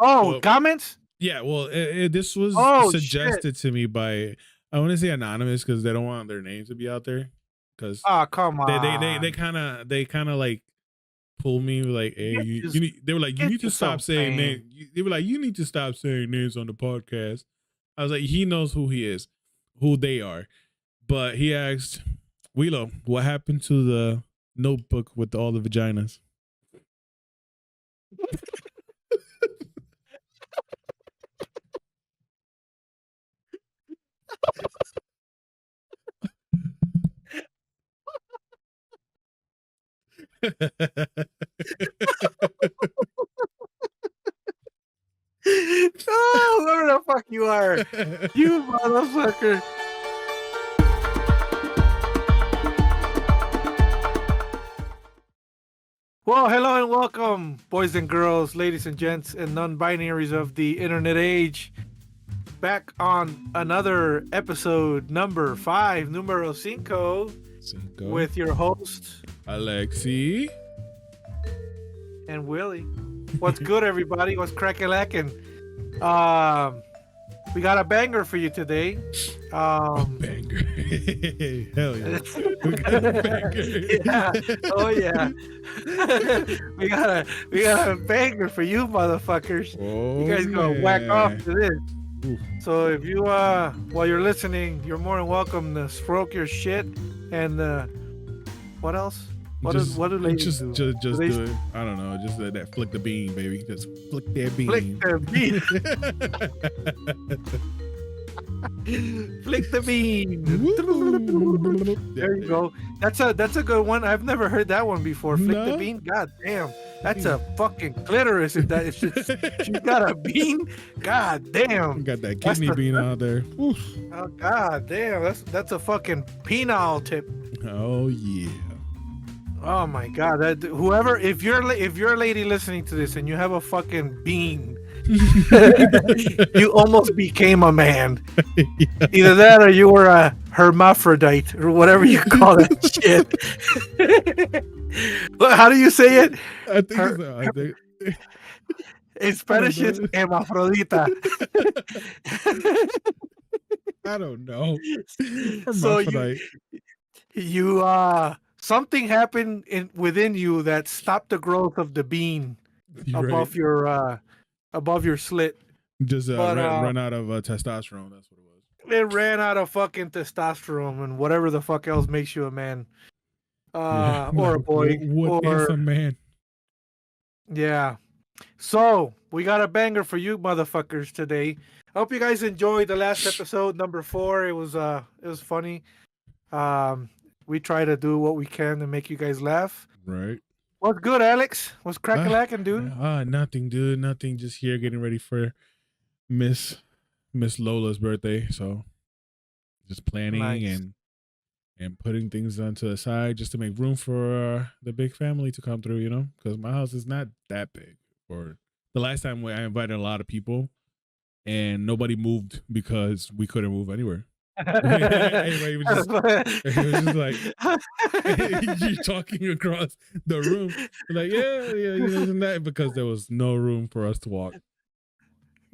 Oh, Well, comments? yeah, well, this was Oh shit! suggested to me by, I want to say anonymous because they don't want their names to be out there. Because Oh, come they on. kind of like pull me like, hey, Get you you, need. They were like, you get need you to stop some saying names. fame. They were like, you need to stop saying names on the podcast. I was like, he knows who he is, who they are. But he asked, Wheelo, what happened to the notebook with all the vaginas? Oh, whoever the fuck you are, you motherfucker. Well, hello and welcome, boys and girls, ladies and gents, and non-binaries of the internet age. Back on another episode, number 5, numero 5, with your host Alexi and Willie. What's good, everybody? What's cracking? We got a banger for you today. banger. Hell yeah. We got a banger. Yeah. Oh yeah. we got a banger for you motherfuckers. Oh, You guys gonna whack off to this. Oof. So if you while you're listening, you're more than welcome to stroke your shit and what else? What do ladies do? Just Do they do it. I don't know. Just that flick the bean, baby. Just flick that bean. flick the bean? Flick the bean. There you go. That's a good one. I've never heard that one before. Flick the No? bean. God damn. That's a fucking clitoris. If she's got a bean. God damn. Got that kidney bean out there. Oof. Oh god damn. That's a fucking penile tip. Oh yeah. Oh my god. That whoever if you're a lady listening to this and you have a fucking bean, you almost became a man. Yeah. Either that or you were a hermaphrodite or whatever you call that shit. Look, how do you say it? I think In Spanish, it's hermafrodita. I don't know. So Hermaphrodite. you something happened within you that stopped the growth of the bean above your slit. Just run out of testosterone. That's what it was. It ran out of fucking testosterone and whatever the fuck else makes you a man. Or a boy. What is a man? Yeah. So we got a banger for you motherfuckers today. I hope you guys enjoyed the last episode, number 4. It was funny. We try to do what we can to make you guys laugh. Right. What's good, Alex? What's crackalacking, dude? Nothing, dude. Nothing. Just here getting ready for Miss Lola's birthday. So just planning Nice. and putting things onto the side just to make room for the big family to come through, you know, because my house is not that big. Or the last time I invited a lot of people and nobody moved because we couldn't move anywhere. Anyway, it was like you're talking across the room, like you know, isn't that because there was no room for us to walk.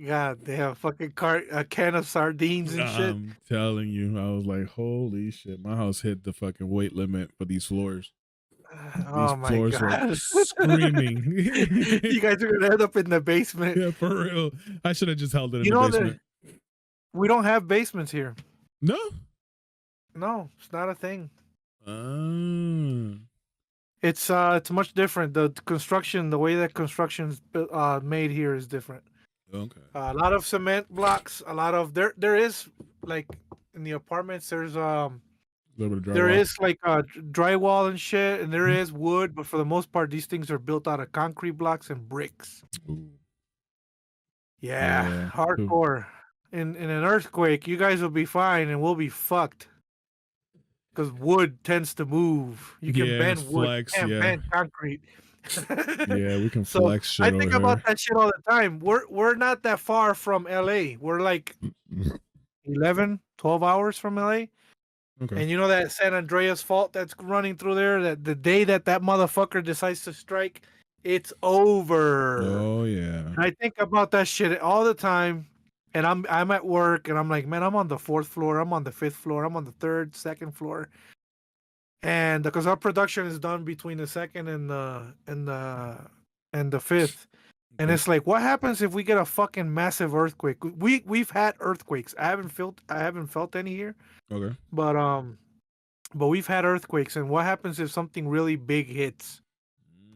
God damn, fucking a can of sardines and shit. I'm telling you, I was like, holy shit, my house hit the fucking weight limit for these floors. Oh These my floors god. were screaming. You guys are gonna end up in the basement. Yeah, for real. I should have just held it in You the know basement. we don't have basements here. No? No, it's not a thing. Oh. It's much different. The construction, the way that construction's made here is different. Okay. A lot of cement blocks. A lot of there is like in the apartments. There's Little bit of there drywall. is like drywall and shit, and there is wood, but for the most part, these things are built out of concrete blocks and bricks. Ooh. Yeah, Yeah. hardcore. In an earthquake, you guys will be fine, and we'll be fucked. Because wood tends to move. You can bend wood, flex, you can't yeah. bend concrete. Yeah, we can So flex shit I think over about here. that shit all the time. We're not that far from LA. We're like 11, 12 hours from LA. Okay. And you know that San Andreas fault that's running through there, that the day that motherfucker decides to strike, it's over. Oh yeah. And I think about that shit all the time. And I'm at work and I'm like, man, I'm on the fourth floor, I'm on the fifth floor, I'm on the third, second floor. And because our production is done between the second and the fifth. And Okay. it's like, what happens if we get a fucking massive earthquake? We've had earthquakes. I haven't felt any here, Okay. but we've had earthquakes. And what happens if something really big hits?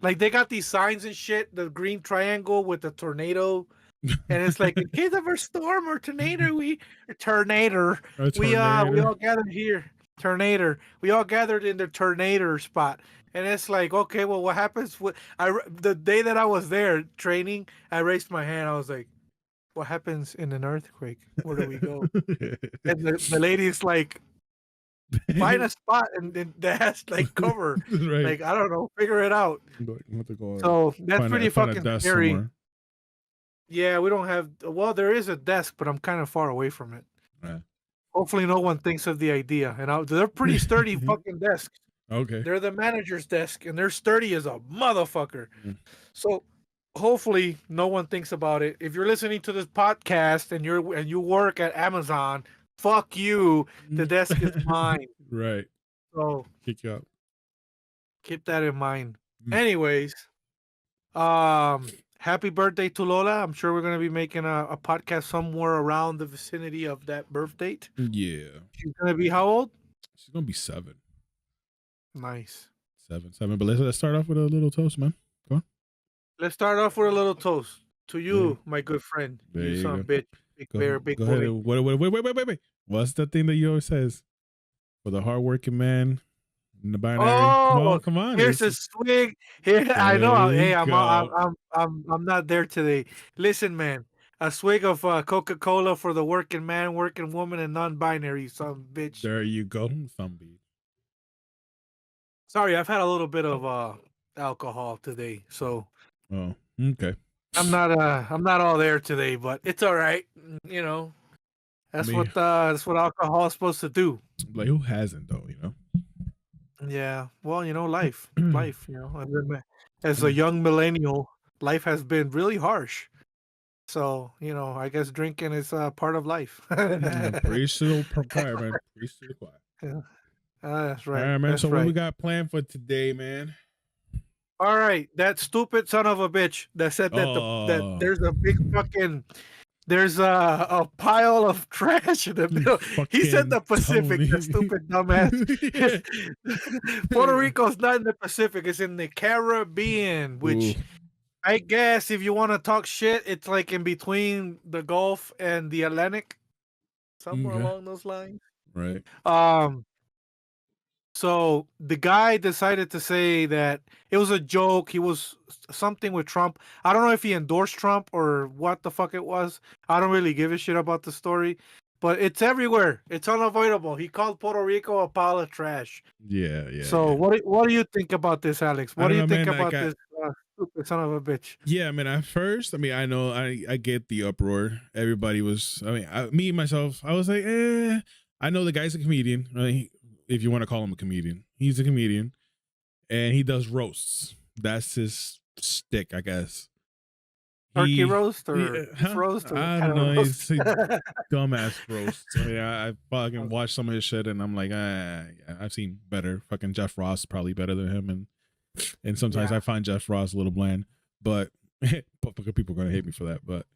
Like they got these signs and shit, the green triangle with the tornado, and it's like in case of a storm or tornado, A we tornado. all gathered here. Tornado. We all gathered in the tornado spot. And it's like, okay, well, what happens? The day that I was there training, I raised my hand. I was like, what happens in an earthquake? Where do we go? And the lady's like, find a spot and that has like cover. Right. Like, I don't know, figure it out. You have to go So that's pretty find a fucking desk scary. somewhere. Yeah, we don't have. Well, there is a desk, but I'm kind of far away from it. Right. Hopefully, no one thinks of the idea. And they're pretty sturdy fucking desks. Okay. They're the manager's desk, and they're sturdy as a motherfucker. Mm. So hopefully, no one thinks about it. If you're listening to this podcast and you work at Amazon, fuck you. The desk is mine. Right. So Kick you out. keep that in mind. Mm. Anyways, happy birthday to Lola. I'm sure we're gonna be making a podcast somewhere around the vicinity of that birth date. Yeah. She's gonna be how old? She's gonna be 7. Nice. 7. But let's start off with a little toast, man. Come on. Let's start off with a little toast to you, Yeah. my good friend. There You you son go. of a bitch. Big bear, big go boy. ahead. Wait. What's the thing that you always says? For the hardworking man in the binary. Oh, Come on. here's a swig. Here, I know. There Hey, you go. I'm not there today. Listen, man, a swig of Coca-Cola for the working man, working woman, and non-binary. Son of a bitch. There you go. Zombie. Sorry, I've had a little bit of alcohol today, so Oh, okay. I'm not all there today, but it's all right. You know, that's I mean, what alcohol is supposed to do. like who hasn't though, you know? Yeah, well, life, as a young millennial, life has been really harsh. So, I guess drinking is part of life. Preach to the choir, man. Preach to the choir. Yeah. That's All right. right, man. That's So what we right. got planned for today, man? All right, that stupid son of a bitch that said that Oh, there's a big fucking there's a pile of trash in the middle. He said the fucking Pacific, Tony. that stupid dumbass. Puerto Rico's not in the Pacific, it's in the Caribbean, which Ooh, I guess if you want to talk shit, it's like in between the Gulf and the Atlantic, somewhere okay, along those lines. right. Um, so the guy decided to say that it was a joke. He was something with Trump. I don't know if he endorsed Trump or what the fuck it was. I don't really give a shit about the story, but it's everywhere. It's unavoidable. He called Puerto Rico a pile of trash. Yeah. So what do you think about this, Alex? I What don't do you know, think man. about this stupid son of a bitch? Yeah, I mean, at first, I mean, I know, I get the uproar. Everybody was, I mean, me myself, I was like, I know the guy's a comedian. If you want to call him a comedian, he's a comedian, and he does roasts. That's his stick, I guess. Turkey roast or beef roast? Or I what don't kind of know. roast? He's dumbass roasts. I mean, I fucking watched some of his shit, and I'm like, yeah, I've seen better. Fucking Jeff Ross probably better than him, and sometimes Yeah. I find Jeff Ross a little bland, but people are gonna hate me for that. But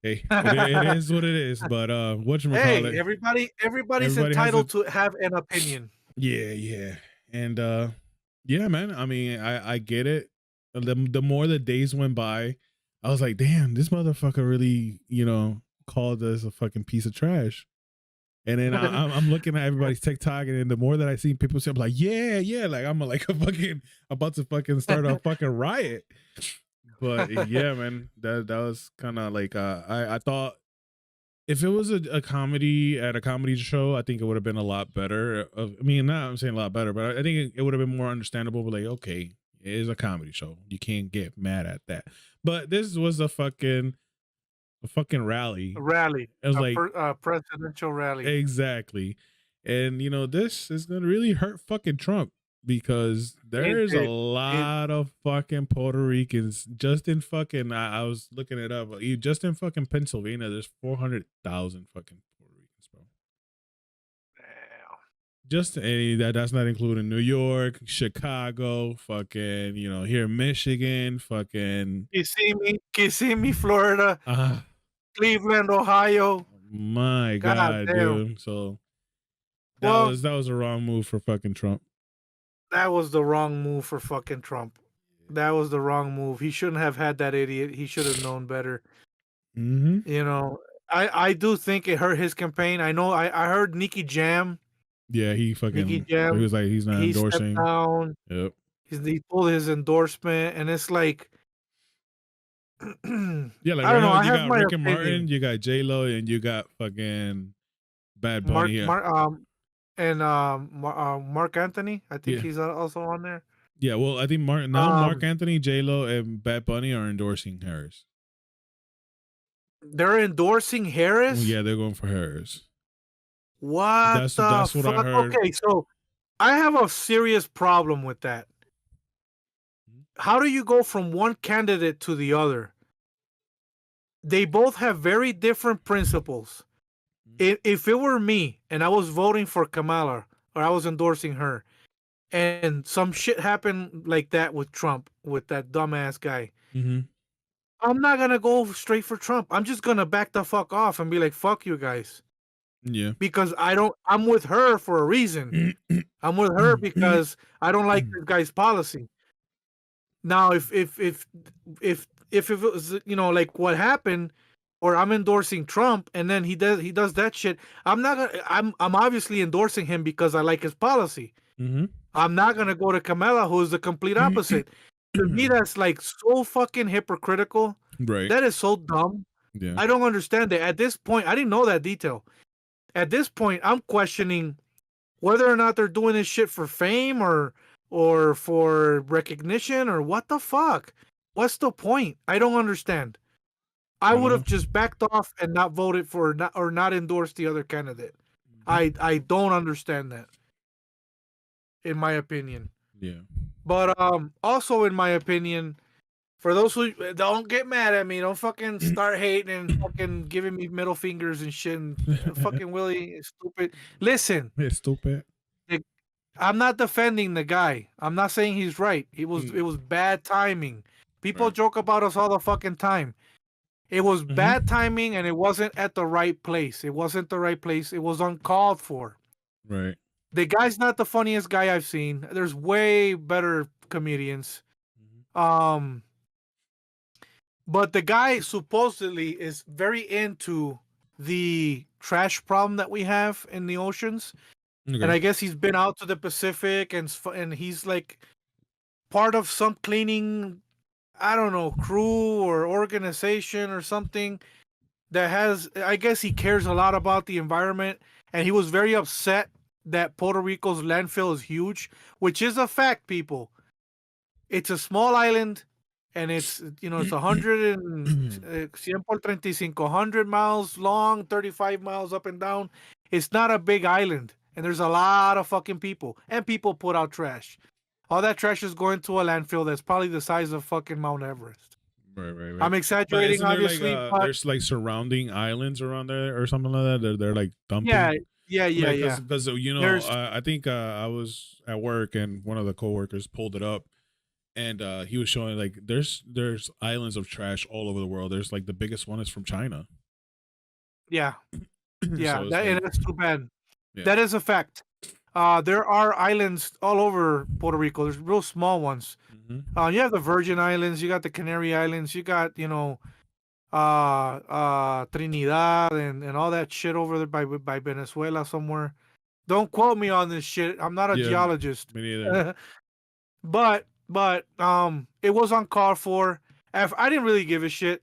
hey, it is what it is. But whatchamacallit? Hey, everybody's Everybody has entitled to have an opinion. yeah, and yeah, man. I mean, I get it. The more the days went by, I was like, damn, this motherfucker really, called us a fucking piece of trash. And then I'm looking at everybody's TikTok, and then the more that I see people say, I'm like, yeah, like I'm like a fucking about to fucking start a fucking riot. But yeah, man, that was kind of like I thought if it was a comedy at a comedy show, I think it would have been a lot better. I mean, not I'm saying a lot better, but I think it would have been more understandable. But like, okay, it is a comedy show. You can't get mad at that. But this was a fucking rally. A rally. It was like Presidential rally. exactly, and this is gonna really hurt fucking Trump. because Ain't there's a it? It lot of fucking Puerto Ricans just in fucking. I was looking it up. Just in fucking Pennsylvania, there's 400,000 fucking Puerto Ricans, bro. damn. Just any that's not including New York, Chicago, fucking, here in Michigan, fucking. Kissimmee, Florida, Ah, Cleveland, Ohio. my God God, damn. dude. So that Well, was that was a wrong move for fucking Trump. that was the wrong move for fucking Trump. That was the wrong move. He shouldn't have had that idiot. He should have known better. Mm-hmm. You know, I do think it hurt his campaign. I know I heard Yeah, Nikki he Jam, was like he's not he stepped endorsing. down. Yep. He pulled his endorsement, and it's like, I don't Yeah, like right know. now I you have got my Rick and Martin, opinion. you got J Lo, and you got fucking Bad Bunny. Mark, Yeah, Mark, Mark Anthony. I think yeah, he's also on there. yeah. Well, I think Mark Um, Anthony, J Lo, and Bad Bunny are endorsing Harris. they're endorsing Well, Harris. yeah, they're going for Harris. What the That's what I fuck? heard. Okay, so I have a serious problem with that. How do you go from one candidate to the other? They both have very different principles. If it were me and I was voting for Kamala or I was endorsing her, and some shit happened like that with Trump, with that dumbass guy, Mm-hmm. I'm not gonna go straight for Trump. I'm just gonna back the fuck off and be like, fuck you guys. Yeah. Because I'm with her for a reason. I'm with her because I don't like this guy's policy. Now, if it was, like what happened, or I'm endorsing Trump and then he does that shit, I'm not gonna I'm obviously endorsing him because I like his policy. Mm-hmm. I'm not gonna go to Kamala, who is the complete opposite. To me, that's like so fucking hypocritical. Right. That is so dumb. Yeah. I don't understand it. At this point, I didn't know that detail. At this point, I'm questioning whether or not they're doing this shit for fame or for recognition or what the fuck. What's the point? I don't understand. I I would don't have know. just backed off and not voted for not endorsed the other candidate. Mhm. I don't understand that, in my opinion. Yeah. But also in my opinion, for those who don't get mad at me, don't fucking start hating and fucking giving me middle fingers and shit. And fucking Willie is stupid. Listen, It's stupid. I'm not defending the guy. I'm not saying he's right. It was bad timing. People Right. joke about us all the fucking time. It was bad Mm-hmm. timing and it wasn't at the right place. It wasn't the right place. It was uncalled for. Right. The guy's not the funniest guy I've seen. There's way better comedians. Mm-hmm. But the guy supposedly is very into the trash problem that we have in the oceans. And Okay. I guess he's been out to the Pacific and he's like part of some cleaning, I don't know, crew or organization or something that has, I guess he cares a lot about the environment. And he was very upset that Puerto Rico's landfill is huge, which is a fact, people. It's a small island and it's 100 and 100 por 35, 100 miles long, 35 miles up and down. It's not a big island. And there's a lot of fucking people. And people put out trash. All that trash is going to a landfill that's probably the size of fucking Mount Everest. Right. I'm But exaggerating, isn't there like obviously, but there's like surrounding islands around there or something like that? They're like yeah, dumping. Like yeah. because There's I think I was at work and one of the coworkers pulled it up and he was showing like there's islands of trash all over the world. There's like the biggest one is from China. yeah, yeah. So it's like That's too bad. yeah. That is a fact. There are islands all over Puerto Rico. There's real small ones. Mm-hmm. You have the Virgin Islands, you got the Canary Islands, you got Trinidad and all that shit over there by Venezuela somewhere. Don't quote me on this shit. I'm not a Yeah, geologist. me neither. But it was uncalled for. I didn't really give a shit,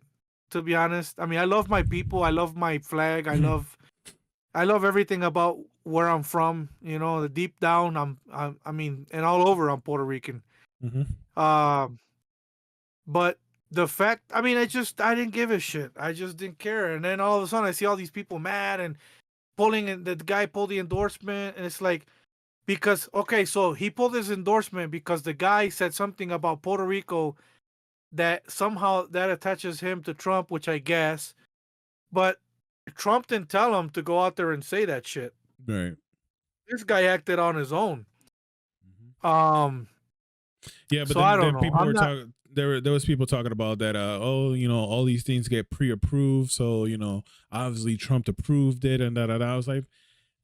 to be honest. I mean, I love my people. I love my flag. I love everything about where I'm from. The deep down, I mean, and all over, I'm Puerto Rican. Mm-hmm. Um, but the fact, I mean, I didn't give a shit. I just didn't care. And then all of a sudden, I see all these people mad and pulling, and the guy pulled the endorsement, and it's like, because okay, so he pulled his endorsement because the guy said something about Puerto Rico that somehow that attaches him to Trump, which I guess, but Trump didn't tell him to go out there and say that shit. Right. This guy acted on his own. Mhm. Um, Yeah, but so I don't then know. people I'm were not. talking. There was people talking about that. Oh, all these things get pre-approved, so obviously Trump approved it, and da. I was like,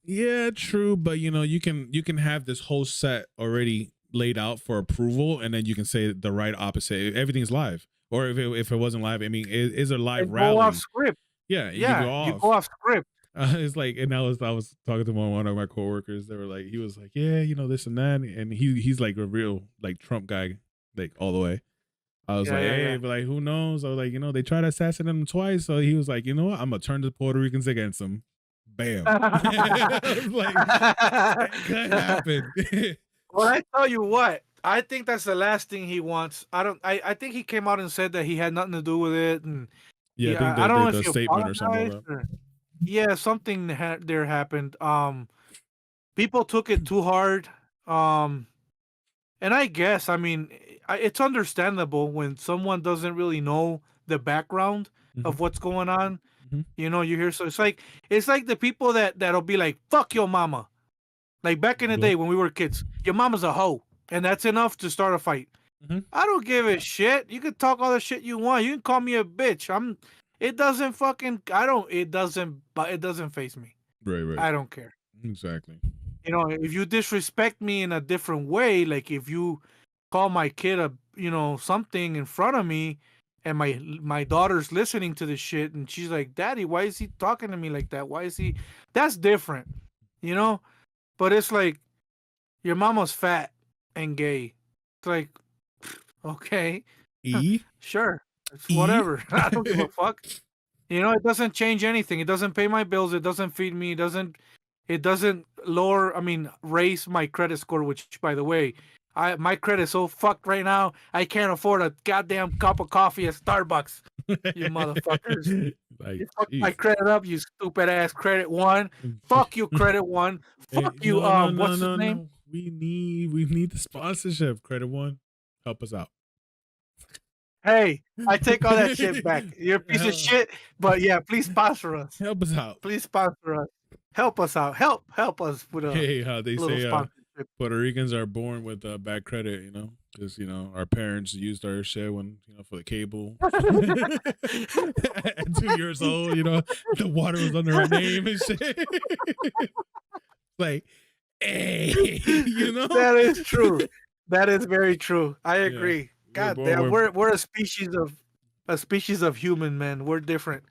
yeah, true, but you can have this whole set already laid out for approval, and then you can say the right opposite. Everything's live, or if it wasn't live, I mean, is a live And go off rally. script. Yeah, you can Yeah, go you go off. off script. It's like, and I was talking to one of my coworkers. They were like, he was like, yeah, this and that, and he's like a real like Trump guy, like all the way. I was Yeah, like, hey, yeah, but like, who knows? I was like, they tried to assassinate him twice, so he was like, you know what? I'm gonna turn the Puerto Ricans against him. Bam. I was like, it could yeah. happen. Well, I tell you what, I think that's the last thing he wants. I don't. I think he came out and said that he had nothing to do with it, and Yeah, I think I the, don't the know if the he statement or something apologized like or yeah, something there happened. People took it too hard. Um, and I guess I mean it's understandable when someone doesn't really know the background that. of what's going on. Hmm. You hear so it's like the people that'll be like fuck your mama. Like back in the Go. day when we were kids, your mama's a hoe, and that's enough to start a fight. Hmm. I don't give a shit. You can talk all the shit you want. You can call me a bitch. It doesn't fucking. I don't. It doesn't. But it doesn't face me. Right, right. I don't care. Exactly. If you disrespect me in a different way, like if you call my kid something in front of me, and my daughter's listening to this shit, and she's like, "Daddy, why is he talking to me like that? Why is he?" That's different, you know. But it's like your mama's fat and gay. It's like, okay, E. sure, it's E. whatever. I don't give a fuck. It doesn't change anything. It doesn't pay my bills. It doesn't feed me. It doesn't lower. I mean, raise my credit score. Which, by the way, my credit's so fucked right now. I can't afford a goddamn cup of coffee at Starbucks. You motherfuckers. Like, You fucked my jeez. credit up. You stupid ass credit one. Fuck you, credit one. Hey, Fuck you. no, no, no, What's his no, name? no. We need the sponsorship. Credit One, help us out. Hey, I take all that shit back. You're a piece of shit, but yeah, please sponsor us. Help us out. Please sponsor us. Help us out. Help us with a Hey, how they little say sponsorship. Puerto Ricans are born with bad credit, because our parents used our shit when for the cable. At 2 years old, the water was under our name and shit. Like, hey, That is true. That is very true. I yeah, agree. we're God born damn, with we're a species of human, man. We're different.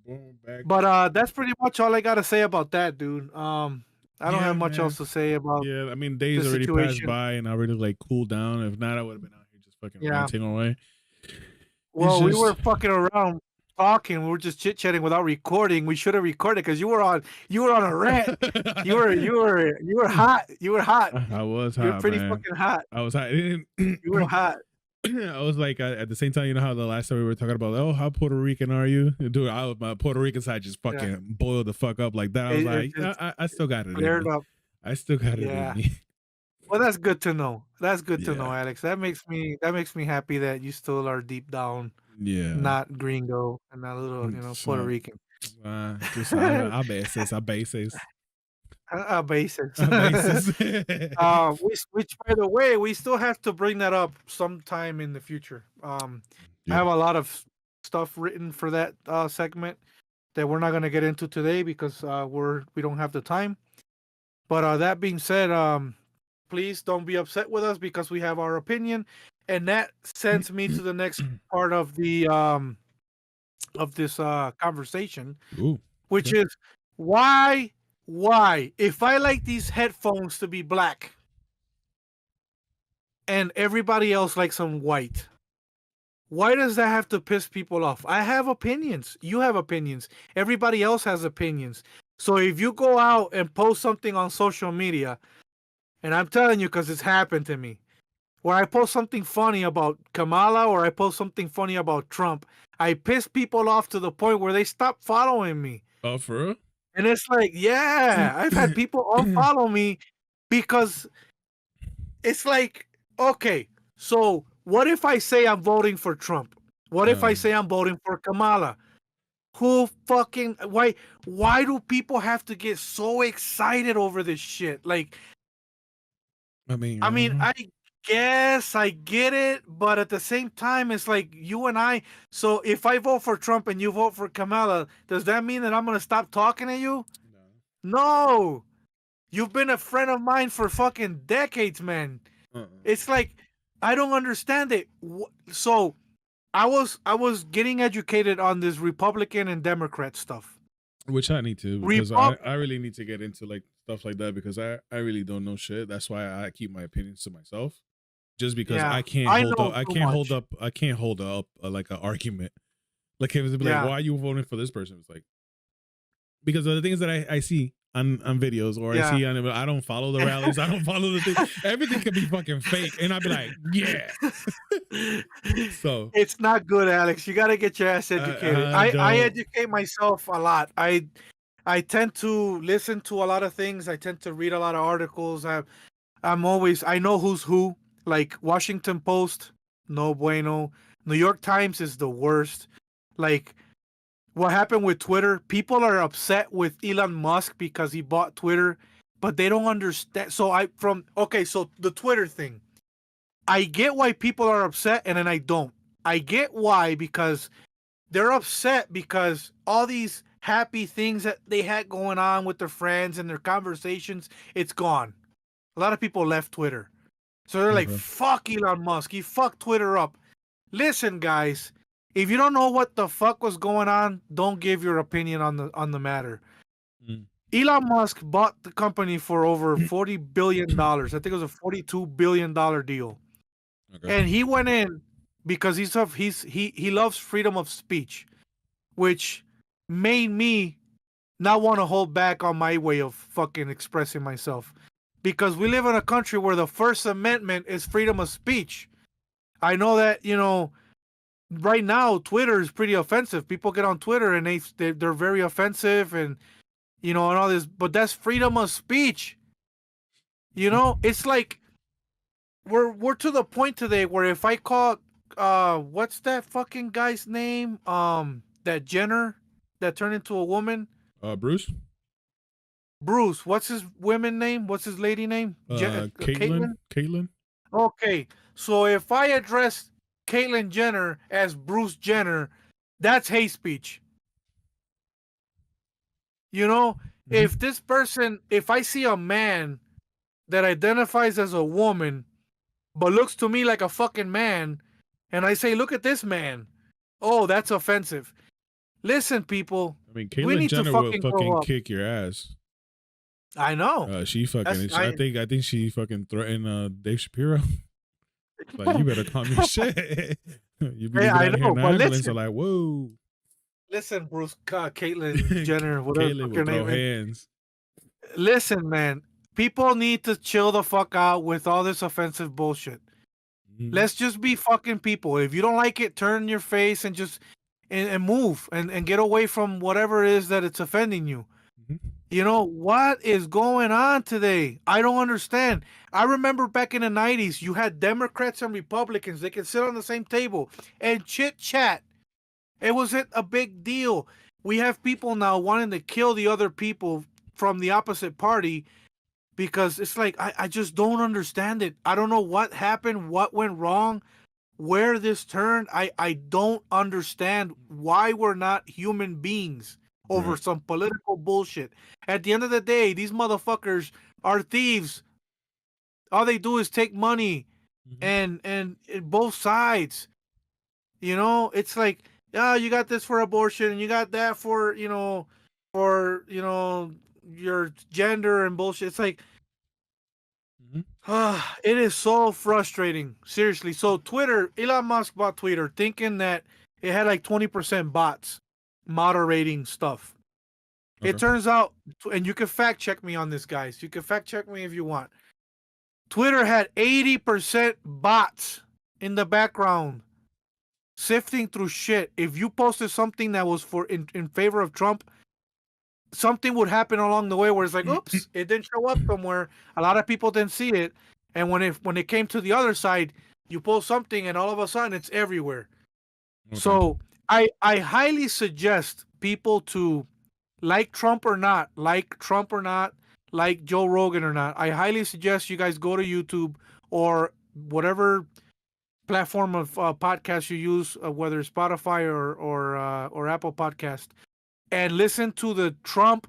we're born back. But that's pretty much all I gotta say about that, dude. I don't have Yeah, much else man. to say about Yeah, I mean, the days already passed situation. by, and I already like cooled down. If not, I would have been out here just fucking Yeah. ranting away. It's Well, we just were fucking around talking. We were just chit chatting without recording. We should have recorded because you were on a rant. You were hot. You were hot. I was You're hot, pretty man. fucking hot. I was hot. You were hot. I was like, at the same time, how the last time we were talking about, oh, how Puerto Rican are you? Dude, my Puerto Rican side just Yeah. fucking boiled the fuck up like that. I was It like, just I still got it in flared me. up. I still got it in Yeah. me. Well, that's good to know. That's good to know, Yeah. Alex. That makes me happy that you still are deep down, Yeah. not gringo and not a little, Puerto So, Rican. tú sabes, a veces, a veces, A basis. a veces. Which, by the way, we still have to bring that up sometime in the future. I Yeah. have a lot of stuff written for that segment that we're not gonna get into today because we don't have the time. But that being said, please don't be upset with us because we have our opinion, and that sends me to the next part of the of this conversation, Ooh. which Okay. is why if I like these headphones to be black and everybody else likes them white, why does that have to piss people off? I have opinions. You have opinions. Everybody else has opinions. So if you go out and post something on social media, and I'm telling you because it's happened to me, where I post something funny about Kamala or I post something funny about Trump, I piss people off to the point where they stop following me. Oh, for real? And it's like, yeah, I've had people unfollow me because it's like, okay, so what if I say I'm voting for Trump? What if I say I'm voting for Kamala? Who fucking why do people have to get so excited over this shit? Like, I mean, I mean, know. I guess I get it, but at the same time, it's like you and I. So if I vote for Trump and you vote for Kamala, does that mean that I'm gonna stop talking to you? No. You've been a friend of mine for fucking decades, man. It's like I don't understand it. So I was getting educated on this Republican and Democrat stuff. Which I need to, because I really need to get into like stuff like that, because I really don't know shit. That's why I keep my opinions to myself, just because Yeah, I can't I hold up. know too much. I can't hold up like an argument. Like if it's be like, Yeah, why are you voting for this person? It's like, because of the things that I see on videos, or I yeah. see on, I don't follow the rallies. I don't follow the thing. Everything could be fucking fake, and I'd be like, yeah. So It's not good, Alex. You got to get your ass educated. I I don't. educate myself a lot. I tend to listen to a lot of things. I tend to read a lot of articles. I know who's who. Like Washington Post, no bueno. New York Times is the worst. Like what happened with Twitter, people are upset with Elon Musk because he bought Twitter, but they don't understand. So the Twitter thing. I get why people are upset and then I don't. I get why because they're upset because all these happy things that they had going on with their friends and their conversations, it's gone. A lot of people left Twitter. So they're like, Okay. fuck Elon Musk. He fucked Twitter up. Listen, guys, if you don't know what the fuck was going on, don't give your opinion on the matter. Mm. Elon Musk bought the company for over $40 billion. I think it was a $42 billion deal. Okay. And he went in because he loves freedom of speech, which made me not want to hold back on my way of fucking expressing myself. Because we live in a country where the First Amendment is freedom of speech. I know that, right now Twitter is pretty offensive. People get on Twitter and they're very offensive and and all this, but that's freedom of speech. It's like we're to the point today where if I call what's that fucking guy's name? That Jenner that turned into a woman? Bruce. Bruce, what's his women name? What's his lady name? Caitlyn. Caitlyn? Caitlyn. Okay. So if I address Caitlyn Jenner as Bruce Jenner, that's hate speech. Mm-hmm. If I see a man that identifies as a woman but looks to me like a fucking man, and I say, look at this man. Oh, that's offensive. Listen, people, I mean, we Caitlyn need to Jenner will fucking grow fucking up. kick your ass. I know. She fucking. That's I think she fucking threatened Dave Shapiro. Like, you better call me shit. You be leaving I out here know, in the but ambulance. So listen, like, whoa. listen, Bruce, Caitlyn Jenner, whatever the Caitlyn fuck will your throw name is. hands. Listen, man, people need to chill the fuck out with all this offensive bullshit. Mm-hmm. Let's just be fucking people. If you don't like it, turn your face and just and move and get away from whatever it is that it's offending you. Mm-hmm. What is going on today? I don't understand. I remember back in the 90s, you had Democrats and Republicans. They could sit on the same table and chit chat. It wasn't a big deal. We have people now wanting to kill the other people from the opposite party because it's like, I just don't understand it. I don't know what happened, what went wrong, where this turned. I don't understand why we're not human beings over Right. some political bullshit. At the end of the day, these motherfuckers are thieves. All they do is take money Mm-hmm. and both sides. It's like, yeah, you got this for abortion and you got that for your gender and bullshit. It's like, Mm-hmm. it is so frustrating. Seriously. So Elon Musk bought Twitter thinking that it had like 20% bots moderating stuff. It Okay. turns out, and you can fact check me on this, guys. You can fact check me if you want. Twitter had 80% bots in the background sifting through shit. If you posted something that was in favor of Trump, something would happen along the way where it's like, oops, it didn't show up somewhere. A lot of people didn't see it, and when it came to the other side, you pull something, and all of a sudden it's everywhere. Okay. So I highly suggest people to like Trump or not, like Trump or not, like Joe Rogan or not. I highly suggest you guys go to YouTube or whatever platform of podcast you use, whether it's Spotify or Apple Podcast, and listen to the Trump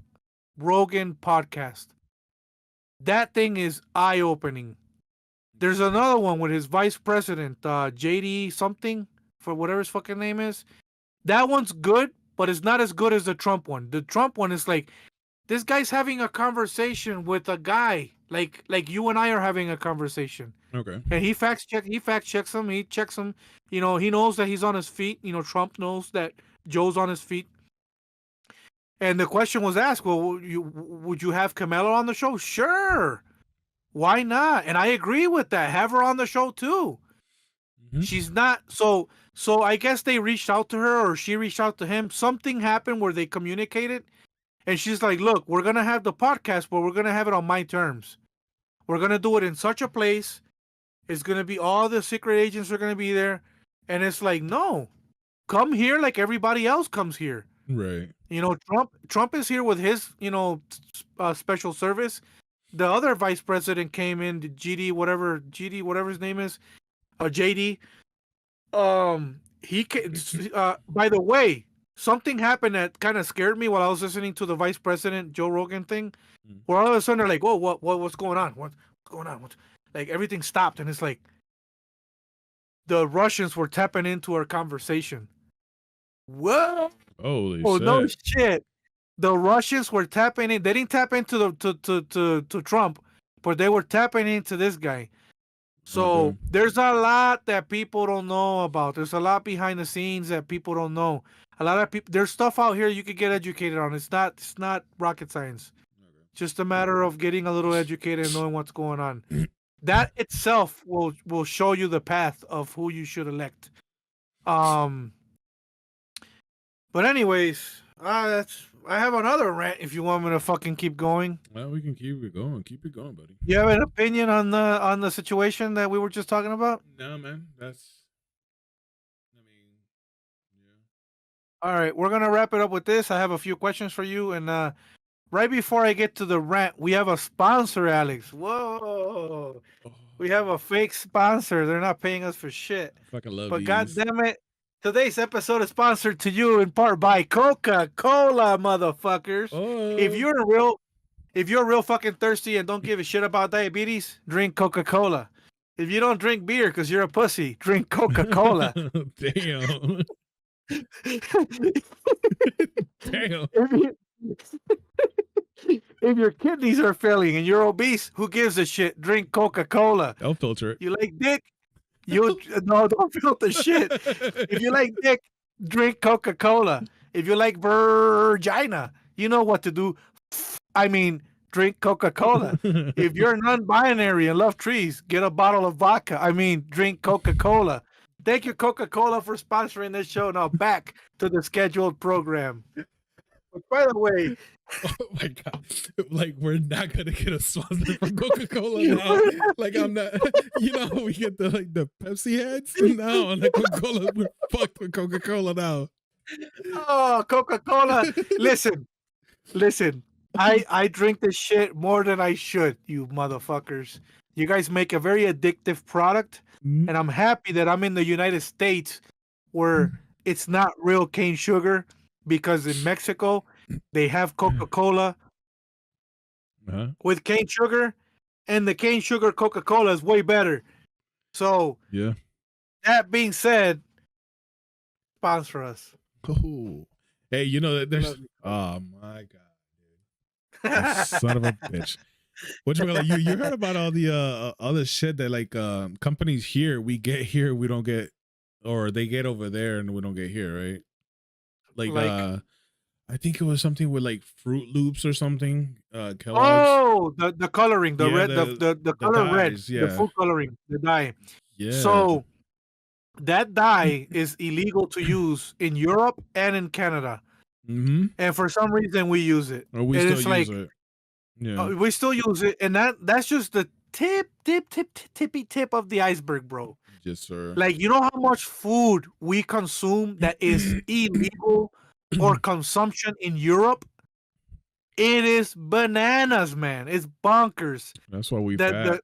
Rogan podcast. That thing is eye opening. There's another one with his vice president, JD something, for whatever his fucking name is. That one's good, but it's not as good as the Trump one. The Trump one is like, this guy's having a conversation with a guy like you and I are having a conversation. Okay. And he fact checks him. He checks him. You know, he knows that he's on his feet. You know, Trump knows that Joe's on his feet. And the question was asked, well, would you have Kamala on the show? Sure. Why not? And I agree with that. Have her on the show too. Mm-hmm. She's not so I guess they reached out to her or she reached out to him. Something happened where they communicated. And she's like, look, we're going to have the podcast, but we're going to have it on my terms. We're going to do it in such a place. It's going to be all the secret agents are going to be there. And it's like, no, come here like everybody else comes here. Right. You know, Trump is here with his, you know, special service. The other vice president came in, GD, whatever his name is, JD. He by the way, something happened that kind of scared me while I was listening to the vice president Joe Rogan thing, where all of a sudden they're like, "Whoa, what's going on? What's going on?" Like everything stopped, and it's like the Russians were tapping into our conversation. Whoa! Holy oh shit! No shit! The Russians were tapping in. They didn't tap into to Trump, but they were tapping into this guy. So there's a lot that people don't know about. There's a lot behind the scenes that people don't know. A lot of people, there's stuff out here you could get educated on. It's not rocket science. Just a matter of getting a little educated and knowing what's going on. That itself will show you the path of who you should elect. But anyways, I have another rant if you want me to fucking keep going. Well, we can keep it going. Keep it going, buddy. You have an opinion on the situation that we were just talking about? No, man. Yeah. All right, we're gonna wrap it up with this. I have a few questions for you, and right before I get to the rant, we have a sponsor, Alex. Whoa, we have a fake sponsor. They're not paying us for shit. I fucking love but these. God damn it, today's episode is sponsored to you in part by Coca-Cola, motherfuckers. Oh. If you're real fucking thirsty and don't give a shit about diabetes, drink Coca-Cola. If you don't drink beer because you're a pussy, drink Coca-Cola. Damn. Damn. If your kidneys are failing and you're obese, who gives a shit? Drink Coca-Cola. I'll filter it. You like dick? No, don't filter shit. If you like dick, drink Coca-Cola. If you like virgina, you know what to do. I mean, drink Coca-Cola. If you're non-binary and love trees, get a bottle of vodka. I mean, drink Coca-Cola. Thank you, Coca-Cola, for sponsoring this show. Now back to the scheduled program. But by the way, oh my god! Like we're not gonna get a sponsor from Coca-Cola now. Like I'm not. You know, we get the Pepsi heads now, and Coca-Cola. We're fucked with Coca-Cola now. Oh, Coca-Cola! Listen. I drink this shit more than I should. You motherfuckers. You guys make a very addictive product. And I'm happy that I'm in the United States where it's not real cane sugar, because in Mexico they have Coca-Cola with cane sugar, and the cane sugar Coca-Cola is way better. So yeah. That being said, sponsor us. Oh. Hey, you know that there's oh my god, dude. Son of a bitch. What you heard about all the other shit that like companies here, we get here, we don't get, or they get over there and we don't get here, right? Like I think it was something with like Fruit Loops or something. Kellogg's. Oh, the coloring, the red, the color dyes, red, the food coloring, the dye. Yeah. So that dye is illegal to use in Europe and in Canada. Mm-hmm. and for some reason we use it, Or we and still it's use like it. Yeah. we still use it, and that's just the tippy tip of the iceberg, bro. Yes, sir. Like, you know how much food we consume that is illegal for consumption in Europe? It is bananas, man. It's bonkers. That's why we The fat.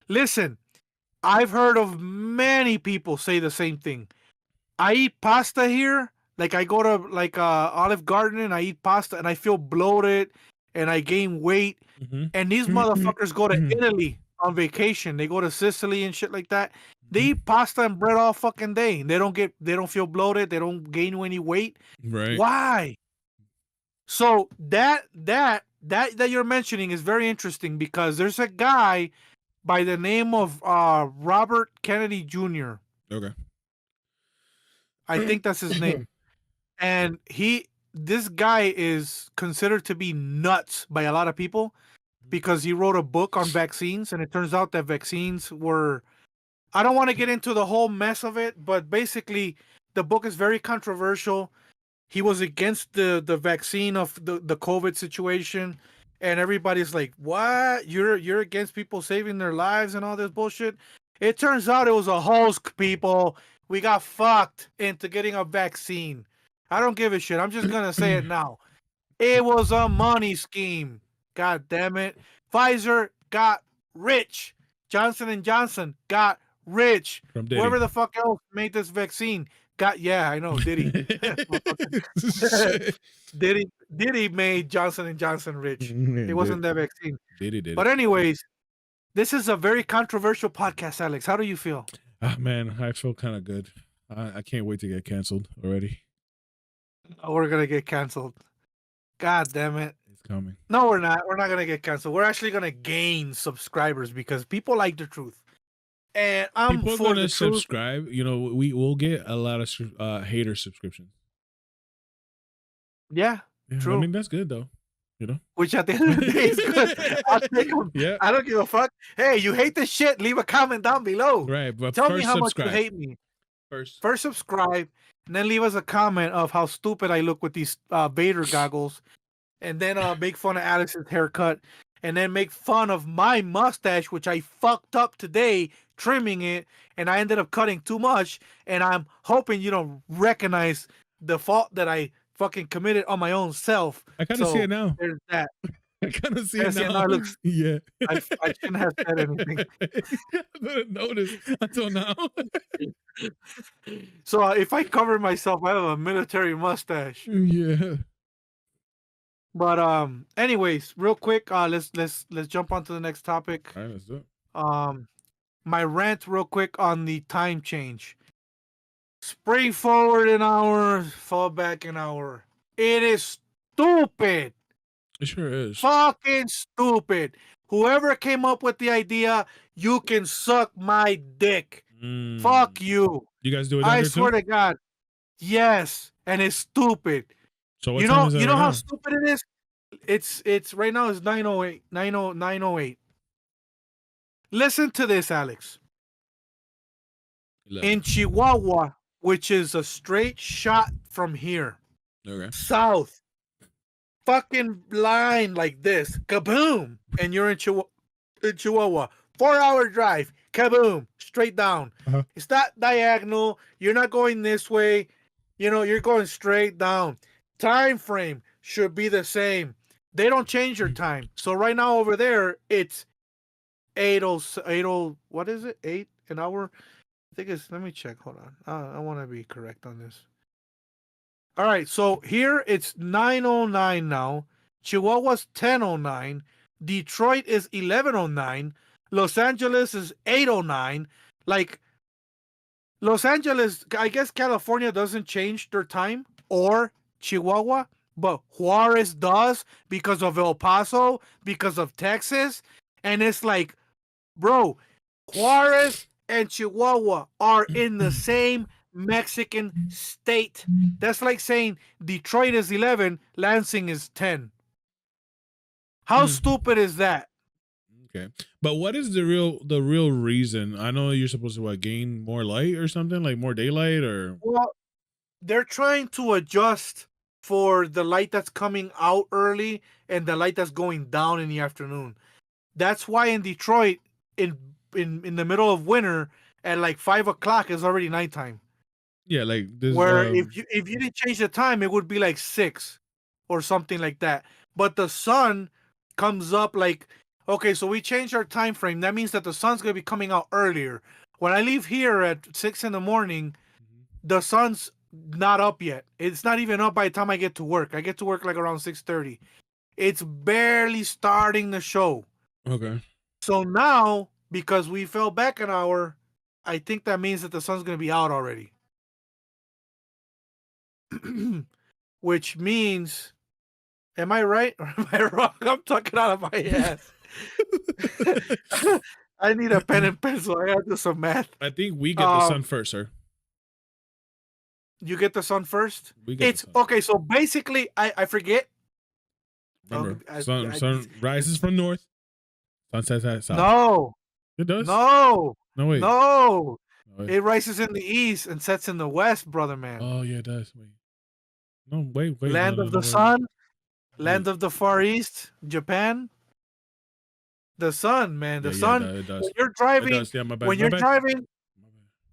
Listen, I've heard of many people say the same thing. I eat pasta here. Like, I go to like Olive Garden and I eat pasta and I feel bloated and I gain weight. And these motherfuckers go to Italy on vacation. They go to Sicily and shit like that. They eat pasta and bread all fucking day. They don't feel bloated. They don't gain any weight. Right. Why? So that you're mentioning is very interesting because there's a guy by the name of Robert Kennedy Jr. Okay. I think that's his name. And this guy is considered to be nuts by a lot of people because he wrote a book on vaccines, and it turns out that vaccines were, I don't want to get into the whole mess of it, but basically the book is very controversial. He was against the vaccine of the COVID situation, and everybody's like, "What? You're against people saving their lives and all this bullshit?" It turns out it was a hoax, people. We got fucked into getting a vaccine. I don't give a shit. I'm just gonna say it now. It was a money scheme. God damn it. Pfizer got rich. Johnson and Johnson got rich. From Diddy. Whoever the fuck else made this vaccine got, yeah, I know, Diddy. Diddy made Johnson and Johnson rich. It wasn't that vaccine. Diddy did But it. anyways, this is a very controversial podcast, Alex. How do you feel? Ah, man, I feel kind of good. I can't wait to get canceled already. Oh, we're gonna get canceled. God damn it. It's coming. No, we're not. We're not gonna get canceled. We're actually gonna gain subscribers because people like the truth. And I'm People are for gonna the truth. subscribe. You know, we will get a lot of hater subscriptions. Yeah, true. I mean, that's good though. You know, which at the end of the day is good. I'll take them. Yeah. I don't give a fuck. Hey, you hate this shit? Leave a comment down below. Right, but Tell me first how subscribe. much you hate me. First subscribe, and then leave us a comment of how stupid I look with these Vader goggles, and then make fun of Alex's haircut, and then make fun of my mustache, which I fucked up today trimming it, and I ended up cutting too much, and I'm hoping you don't recognize the fault that I fucking committed on my own self. I kind of see it now. There's that. I kind of see it Yeah, now. it looks, Yeah. I shouldn't have said anything. I didn't notice until now. So if I cover myself, I have a military mustache. Yeah. But anyways, real quick, let's jump on to the next topic. All right, let's do it. My rant real quick on the time change. Spring forward an hour, fall back an hour. It is stupid. It sure is. Fucking stupid. Whoever came up with the idea, you can suck my dick. Fuck you. You guys do it. I swear to God. Yes, and it's stupid. So what you time know, is it you know right how now? stupid it is. It's right now. It's 9:08. 9:08. Listen to this, Alex. 11. In Chihuahua, which is a straight shot from here, Okay. south, fucking line like this, kaboom, and you're in Chihuahua. 4-hour drive, kaboom, straight down. Uh-huh. It's not diagonal. You're not going this way. You know, you're going straight down. Time frame should be the same. They don't change your time. So right now over there, it's 80. What is it? 8 an hour. I think it's. Let me check. Hold on. I want to be correct on this. All right. So here it's 9:09 now. Chihuahua's 10:09. Detroit is 11:09. Los Angeles is 8:09. Like, Los Angeles, I guess California doesn't change their time, or Chihuahua, but Juarez does because of El Paso, because of Texas. And it's like, bro, Juarez and Chihuahua are in the same Mexican state. That's like saying Detroit is 11, Lansing is 10. How stupid is that? Okay, but what is the real reason? I know you're supposed to gain more light or something, like more daylight, or Well, they're trying to adjust for the light that's coming out early and the light that's going down in the afternoon. That's why in Detroit, in the middle of winter, at like 5 o'clock is already nighttime. Yeah, like this. Where if you didn't change the time, it would be like 6 or something like that. But the sun comes up like, okay, so we changed our time frame. That means that the sun's gonna be coming out earlier. When I leave here at 6 in the morning, the sun's not up yet. It's not even up by the time I get to work. I get to work like around 6:30. It's barely starting the show. Okay. So now, because we fell back an hour, I think that means that the sun's gonna be out already. Which means, am I right or am I wrong? I'm talking out of my ass. I need a pen and pencil. I gotta do some math. I think we get the sun first, sir. You get the sun first? We get It's the sun. okay. So basically, I forget. Remember, sun rises from north, sun sets at south. No, It does. no, No wait. no. Wait. It rises in the east and sets in the west, brother man. Oh yeah, it does. Wait. No, wait. Land no, of the wait. sun, land of the Far East, Japan. The sun, man. The sun. It does. When you're driving, It does. Yeah, my bad. when you're driving,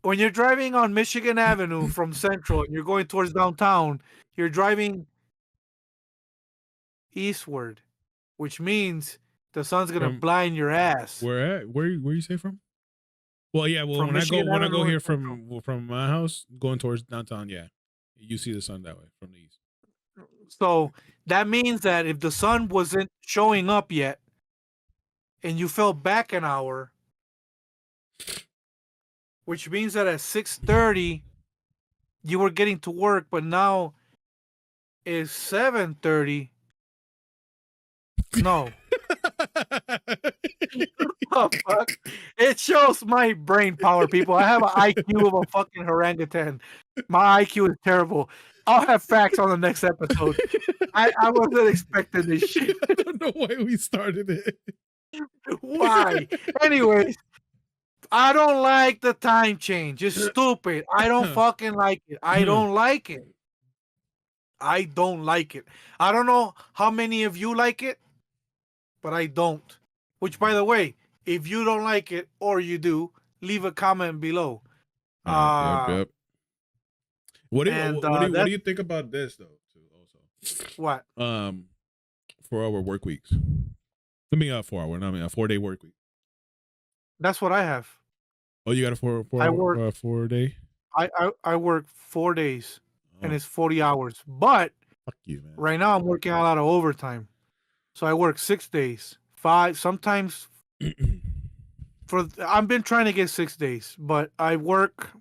when you're driving on Michigan Avenue from Central and you're going towards downtown, you're driving eastward, which means the sun's gonna blind your ass. Where you say from? Well, yeah. Well, From when Michigan I go Avenue here and from my house going towards downtown, yeah, you see the sun that way from the east. So that means that if the sun wasn't showing up yet, and you fell back an hour, which means that at 6:30 you were getting to work, but now it's 7:30. No. Oh, fuck. It shows my brain power, people. I have an IQ of a fucking orangutan. My IQ is terrible. I'll have facts on the next episode. I wasn't expecting this shit. I don't know why we started it. Why? Anyways, I don't like the time change. It's stupid. I don't fucking like it. I don't like it. I don't like it. I don't know how many of you like it, but I don't. Which, by the way, if you don't like it or you do, leave a comment below. Yep. What do you think about this though? Too also. What? 4-hour work weeks. I mean, 4-hour. No, I mean a 4-day work week. That's what I have. Oh, you got a 4 day? I work 4 days, and it's 40 hours. But fuck you, man. Right now I'm working a lot of overtime, so I work 6 days, 5 sometimes. I've been trying to get 6 days, but I work.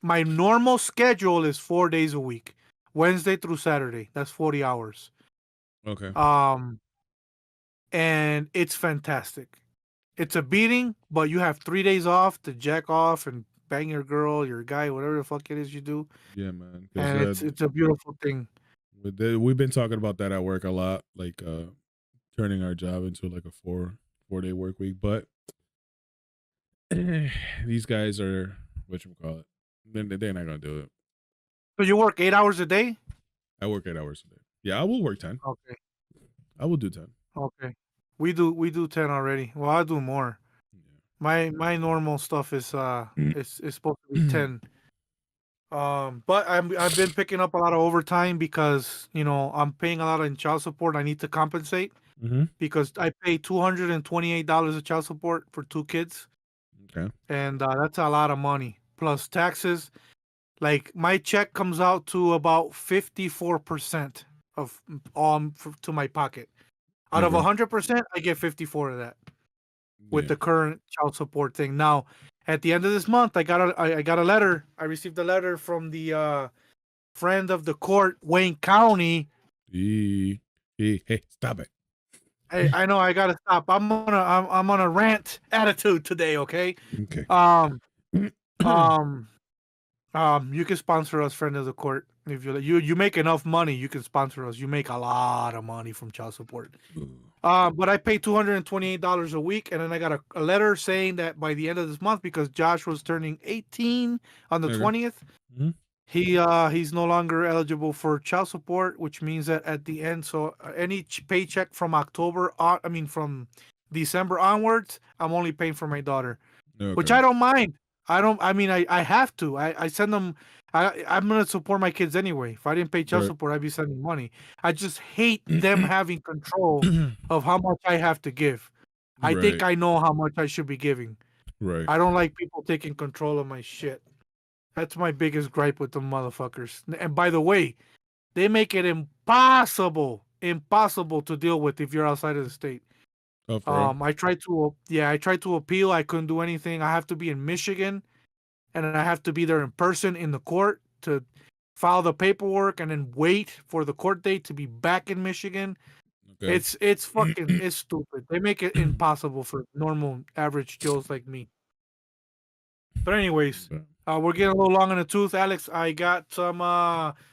My normal schedule is 4 days a week, Wednesday through Saturday. That's 40 hours. Okay. And it's fantastic. It's a beating, but you have 3 days off to jack off and bang your girl, your guy, whatever the fuck it is you do. Yeah, man. And it's a beautiful thing. We've been talking about that at work a lot, like turning our job into like a 4-day work week. But these guys are whatchamacallit. They're not gonna do it. So you work 8 hours a day? I work 8 hours a day. Yeah, I will work 10. Okay. I will do 10. Okay. We do 10 already. Well, I do more. Yeah. My normal stuff is it's supposed to be 10. But I've been picking up a lot of overtime because, I'm paying a lot in child support. I need to compensate because I pay $228 of child support for 2 kids. Okay. And that's a lot of money plus taxes. Like my check comes out to about 54% of to my pocket. Out of 100%, I get 54 of that with the current child support thing. Now, at the end of this month, I got a letter. I received a letter from the friend of the court, Wayne County. Hey, stop it. Hey, I know I gotta stop. I'm on a rant attitude today. Okay. Okay. You can sponsor us, friend of the court. If you make enough money, you can sponsor us. You make a lot of money from child support. But I pay $228 a week, and then I got a letter saying that by the end of this month, because Josh was turning 18 on the 20th, he's no longer eligible for child support, which means that at the end, so any paycheck from October on, I mean from December onwards, I'm only paying for my daughter, which Okay. I don't mind. I don't. I mean, I have to. I send them. I'm gonna support my kids anyway. If I didn't pay child Right. support, I'd be sending money. I just hate them having control of how much I have to give. I think Right. I know how much I should be giving. Right. I don't like people taking control of my shit. That's my biggest gripe with the motherfuckers. And by the way, they make it impossible to deal with if you're outside of the state. Oh, for real? I tried to appeal. I couldn't do anything. I have to be in Michigan, and then I have to be there in person in the court to file the paperwork, and then wait for the court date to be back in Michigan. Okay. It's stupid. They make it impossible for normal average Joes like me. But anyways, we're getting a little long in the tooth, Alex. I got some.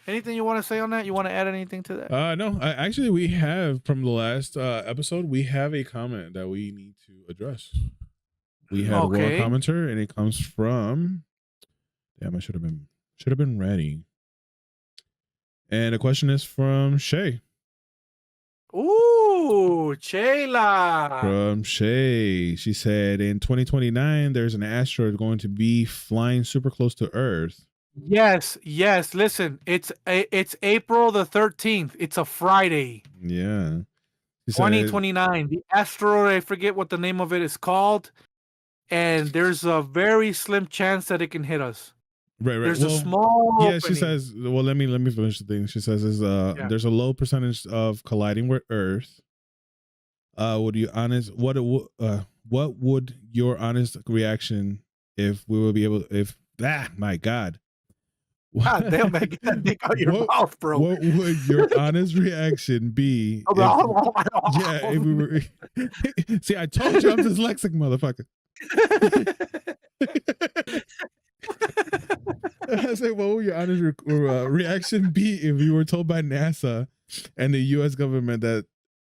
Anything you want to say on that? You want to add anything to that? No, actually, we have from the last episode, we have a comment that we need to address. We had one Okay. commenter, and it comes from. Damn, I should have been ready. And the question is from Shay. Ooh, Chayla. From Shay. She said in 2029, there's an asteroid going to be flying super close to Earth. Yes. Listen, it's April the 13th. It's a Friday. Yeah. She said, 2029. The asteroid, I forget what the name of it is called, and there's a very slim chance that it can hit us. Right. There's a small Yeah, opening. she says, well, let me finish the thing. She says there's a low percentage of colliding with Earth. What would your honest reaction if we would be able my God. God damn, man, get that dick out your mouth, bro. What would your honest reaction be? If we were see, I told you I'm dyslexic, motherfucker. I say, what would your honest reaction be if you were told by NASA and the U.S. government that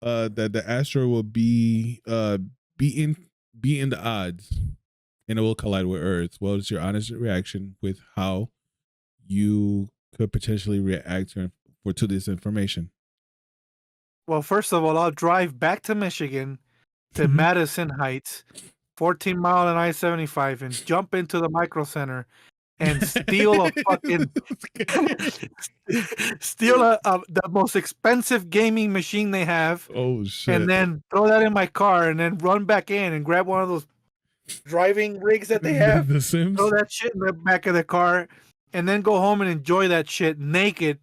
the asteroid will be in the odds and it will collide with Earth? What is your honest reaction with how you could potentially react to this information? Well, first of all, I'll drive back to Michigan to Madison Heights, 14 Mile and I-75, and jump into the Micro Center and steal a fucking the most expensive gaming machine they have. Oh shit! And then throw that in my car, and then run back in and grab one of those driving rigs that they have. The Sims. Throw that shit in the back of the car, and then go home and enjoy that shit naked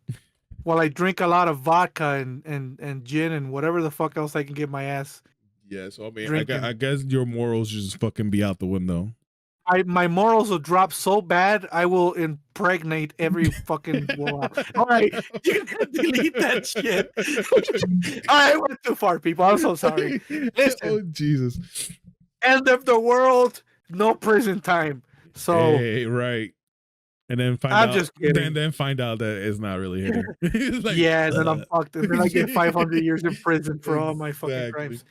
while I drink a lot of vodka and gin and whatever the fuck else I can get my ass. Yeah, so I mean, I guess your morals just fucking be out the window. My morals will drop so bad, I will impregnate every fucking wall. All right, you can delete that shit. All right, I went too far, people. I'm so sorry. Listen, oh Jesus! End of the world, no prison time. So, hey, right. And then just kidding. Then find out that it's not really hitting. Like, yeah, and then I'm fucked, and then I get 500 years in prison for all my fucking crimes.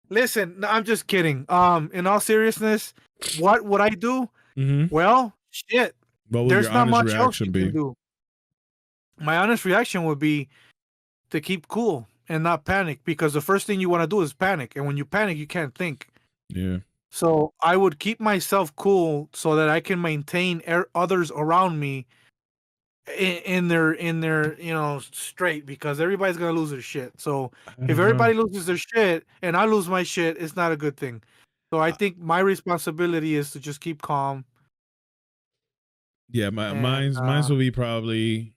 Listen, no, I'm just kidding. In all seriousness, what would I do? Mm-hmm. Well, shit. What would There's your not honest much else you reaction be? can do. My honest reaction would be to keep cool and not panic, because the first thing you want to do is panic, and when you panic, you can't think. Yeah. So I would keep myself cool so that I can maintain others around me in their straight, because everybody's gonna lose their shit. So if everybody loses their shit and I lose my shit, it's not a good thing. So I think my responsibility is to just keep calm. Yeah, mine's will be probably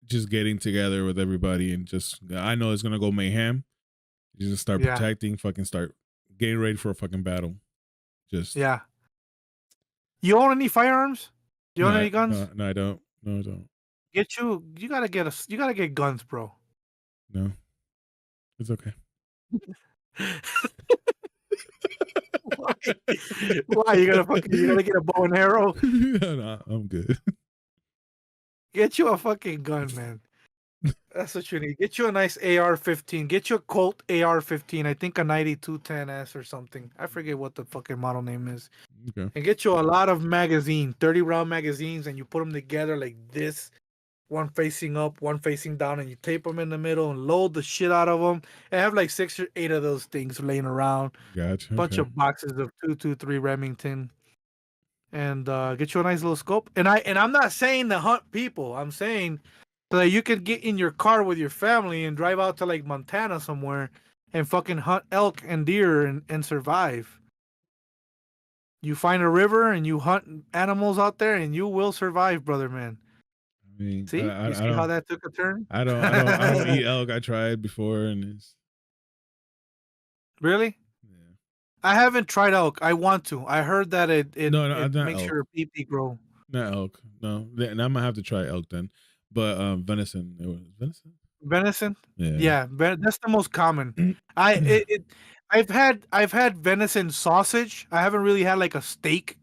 just getting together with everybody and just, I know it's gonna go mayhem. You just start protecting, fucking start getting ready for a fucking battle. Just You own any firearms? Do you own any guns? No, I don't. No, I don't. You gotta get guns, bro. No, it's okay. Why? You gotta get a bow and arrow? No, I'm good. Get you a fucking gun, man. That's what you need. Get you a nice AR-15. Get you a Colt AR-15. I think a 9210S or something. I forget what the fucking model name is. Okay. and get you a lot of 30-round magazines, and you put them together like this, one facing up, one facing down, and you tape them in the middle and load the shit out of them. And have like 6 or 8 of those things laying around. Gotcha. Bunch Okay. of boxes of 223 Remington, and get you a nice little scope. And I'm not saying to hunt people. I'm saying so that you can get in your car with your family and drive out to like Montana somewhere and fucking hunt elk and deer and survive. You find a river and you hunt animals out there and you will survive, brother man. I mean, See? You I see how that took a turn? I don't eat elk. I tried before, and it's Really? yeah. I haven't tried elk. I want to. I heard that No, no, it not makes elk. your pee grow. Not elk. No, and I'm gonna have to try elk then. But venison. It was venison. Venison? Yeah. Yeah, that's the most common. I it, it I've had venison sausage. I haven't really had like a steak.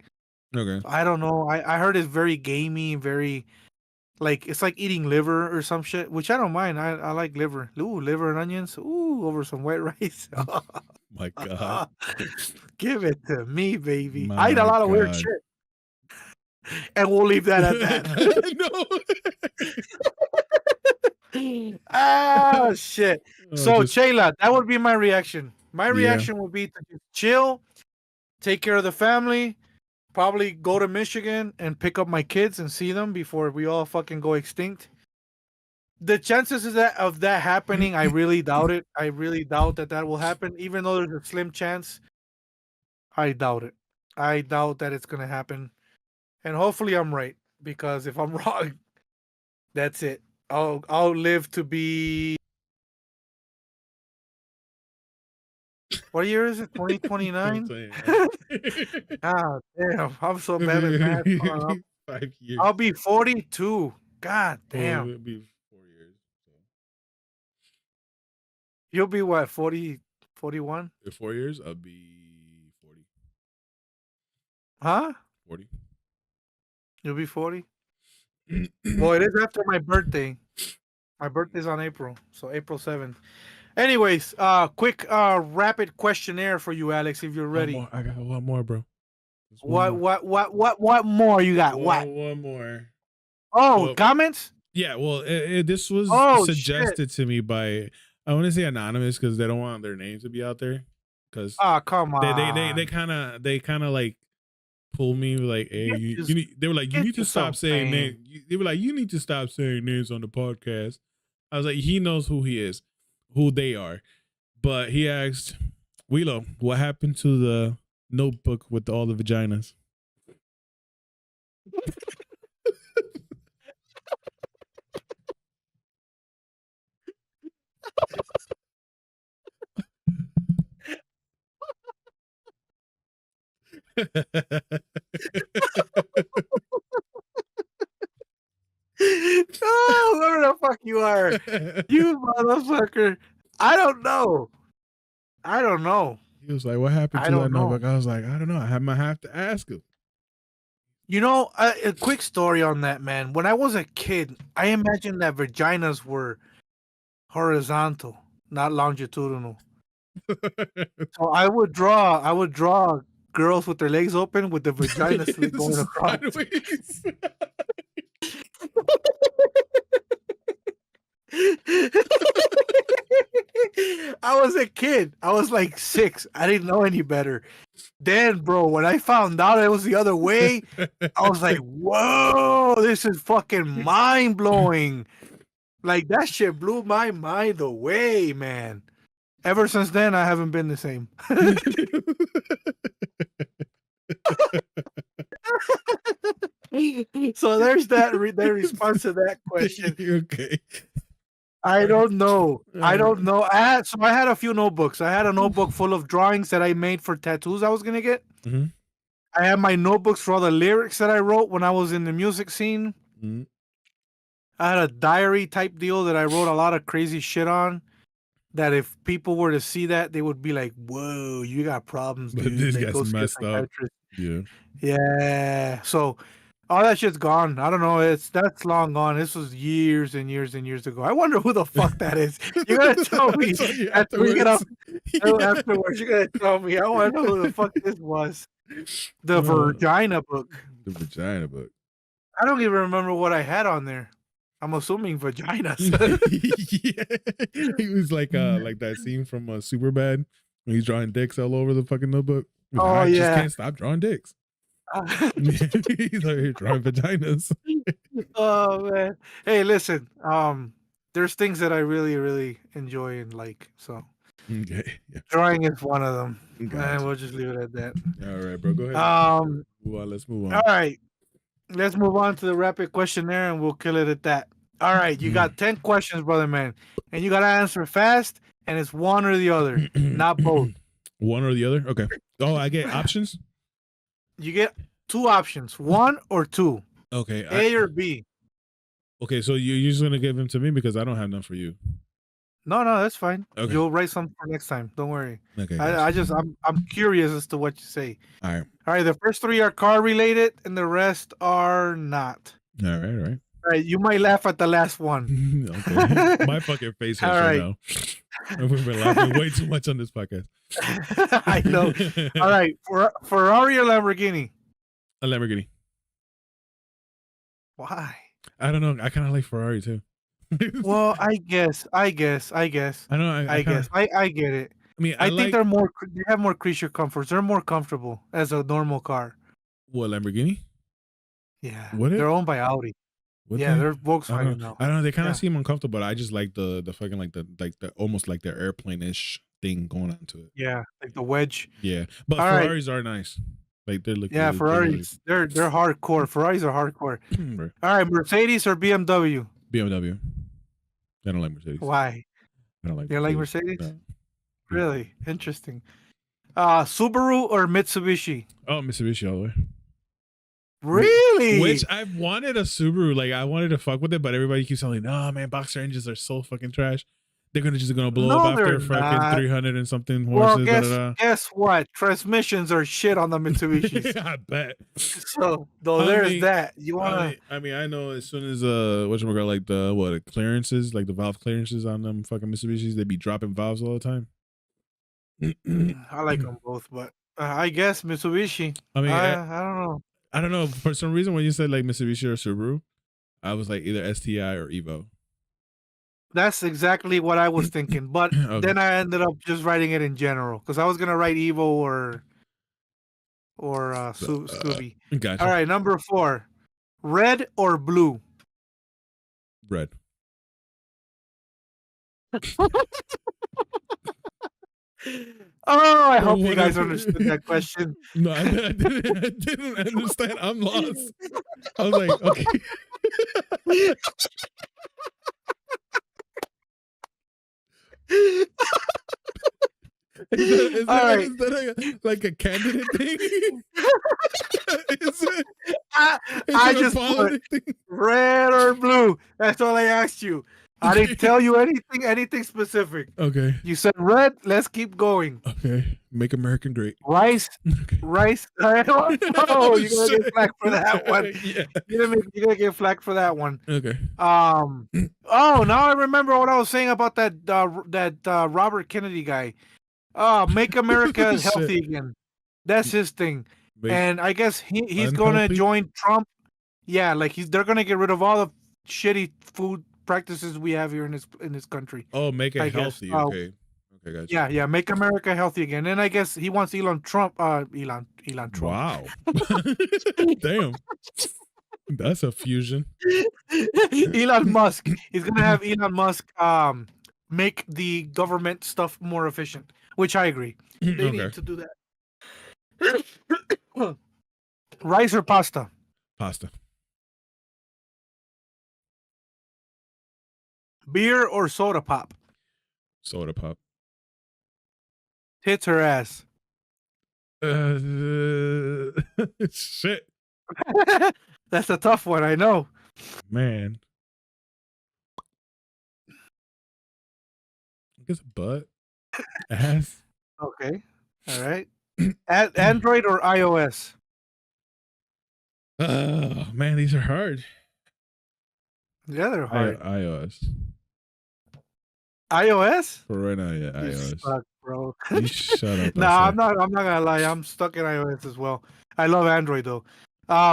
Okay. I don't know. I heard it's very gamey, very like it's like eating liver or some shit, which I don't mind. I like liver. Ooh, liver and onions. Ooh, over some white rice. My God. Give it to me, baby. I eat a My lot of weird God. shit. And we'll leave that at that. Ah, shit. No. So, Chayla, that would be my reaction. My Yeah. reaction would be to just chill, take care of the family, probably go to Michigan and pick up my kids and see them before we all fucking go extinct. The chances of that happening, I really doubt it. I really doubt that will happen. Even though there's a slim chance, I doubt it. I doubt that it's gonna happen. And hopefully I'm right, because if I'm wrong, that's it. I'll live to be, what year is it? 2029? God damn, I'm so bad at math. 5 years. I'll be 42. God Well, damn. it'll be 4 years. So. You'll be what, 40, 41? In 4 years, I'll be 40. Huh? 40. You'll be 40? Well, it is after my birthday. My birthday's on April, so April 7th. Anyways, quick rapid questionnaire for you, Alex, if you're ready. One more. I got one more, bro. What more you got? What? One more. Oh, Well, comments? Yeah, well, this was suggested to me by, I want to say anonymous because they don't want their names to be out there. Because come on. they kind of like pull me like, hey, they were like, you need to stop saying names. They were like, you need to stop saying names on the podcast. I was like, he knows who he is, who they are. But he asked, Wheelo, what happened to the notebook with all the vaginas? Oh, whoever the fuck you are, you motherfucker. I don't know. He was like, what happened to that notebook? I was like, I don't know. I might have to ask him. You know, a quick story on that, man. When I was a kid, I imagined that vaginas were horizontal, not longitudinal. So I would draw girls with their legs open with the vagina slit going across. I was a kid. I was like 6. I didn't know any better. Then, bro, when I found out it was the other way, I was like, whoa, this is fucking mind blowing. Like, that shit blew my mind away, man. Ever since then, I haven't been the same. So there's that their response to that question. Okay. I don't know. I had a few notebooks. I had a notebook full of drawings that I made for tattoos I was gonna get. Mm-hmm. I had my notebooks for all the lyrics that I wrote when I was in the music scene. Mm-hmm. I had a diary type deal that I wrote a lot of crazy shit on. That if people were to see that, they would be like, "Whoa, you got problems, dude." But this Like, guy's messed up. Yeah. Yeah. So all that shit's gone. I don't know. That's long gone. This was years and years and years ago. I wonder who the fuck that is. You're gonna tell me afterwards. Afterwards, you're gonna tell me. I want to know who the fuck this was. The vagina book. The vagina book. I don't even remember what I had on there. I'm assuming vaginas. Yeah. He was like that scene from Superbad when he's drawing dicks all over the fucking notebook. Like, Oh, I just yeah. can't stop drawing dicks. He's like here drawing vaginas. Oh man. Hey, listen. There's things that I really, really enjoy and like. So Okay. Yeah. drawing is one of them. Gotcha. And we'll just leave it at that. All right, bro. Go ahead. Let's move on. All right. Let's move on to the rapid questionnaire and we'll kill it at that. All right, you got 10 questions, brother man. And you gotta answer fast, and it's one or the other, not both. One or the other? Okay. Oh, I get options? You get 2 options, 1 or 2. Okay. A or B. Okay, so you're just gonna give them to me because I don't have none for you. No, that's fine. Okay. You'll write something for next time. Don't worry. Okay. I'm curious as to what you say. All right. All right, the first 3 are car related and the rest are not. All right. All right, you might laugh at the last one. Okay. My fucking face hurts right now. We've been laughing way too much on this podcast. I know. All right, Ferrari or Lamborghini? A Lamborghini. Why? I don't know. I kind of like Ferrari too. Well, I guess. I guess. I know. I guess. I get it. I mean, I think they have more creature comforts. They're more comfortable as a normal car. What, Lamborghini? Yeah. What they're owned by Audi. They're Volkswagen now. I don't know. They kind of seem uncomfortable, but I just like the fucking like the almost like the airplane-ish thing going on to it. Yeah, like the wedge. Yeah, but All Ferraris are nice. Like they're looking. Yeah, Ferraris. They're hardcore. Ferraris are hardcore. Right. All right, Mercedes or BMW? BMW. I don't like Mercedes. Why? I don't like. You don't like Mercedes? No. Really interesting. Subaru or Mitsubishi? Oh, Mitsubishi all the way. Really? Which I've wanted a Subaru. Like I wanted to fuck with it, but everybody keeps telling me, "No, man, boxer engines are so fucking trash. They're gonna blow up after fucking 300 and something horses." Well, guess what? Transmissions are shit on the Mitsubishi. I bet. So there's that. You wanna? I mean, I know as soon as whatchamacallit, like the clearances, like the valve clearances on them fucking Mitsubishis, they be dropping valves all the time. I like them both, but I guess Mitsubishi. I mean, I don't know. I don't know. For some reason, when you said like Mitsubishi or Subaru, I was like either STI or Evo. That's exactly what I was thinking, but Okay. then I ended up just writing it in general because I was gonna write Evo or Scooby. Gotcha. All right, number 4, red or blue? Red. Oh, I hope you guys understood that question. No, I didn't understand. I'm lost. I was like, okay. Is that like a candidate thing? I just put red or blue. That's all I asked you. I didn't tell you anything specific. Okay. You said red. Let's keep going. Okay. Make America great. Rice. Okay. Rice. Oh, you're gonna get flack for that one. Yeah. You're gonna get flack for that one. Okay. Oh, now I remember what I was saying about that Robert Kennedy guy. Make America healthy again. That's his thing. And I guess he's gonna join Trump. Yeah, like they're gonna get rid of all the shitty food practices we have here in this country. Oh, make it healthy. Okay. Okay, gotcha. Yeah, make America healthy again. And I guess he wants Elon Trump. Elon Trump. Wow. Damn. That's a fusion. Elon Musk. He's gonna have Elon Musk make the government stuff more efficient, which I agree. They need to do that. Rice or pasta? Pasta. Beer or soda pop? Soda pop. Tits or ass? Shit. That's a tough one, I know. Man. I guess butt. Ass. Okay. All right. Android or iOS? Oh, man, these are hard. Yeah, they're hard. iOS. iOS? For right now, yeah, iOS. bro. You shut up, I Nah, say. I'm not gonna lie. I'm stuck in iOS as well. I love Android though.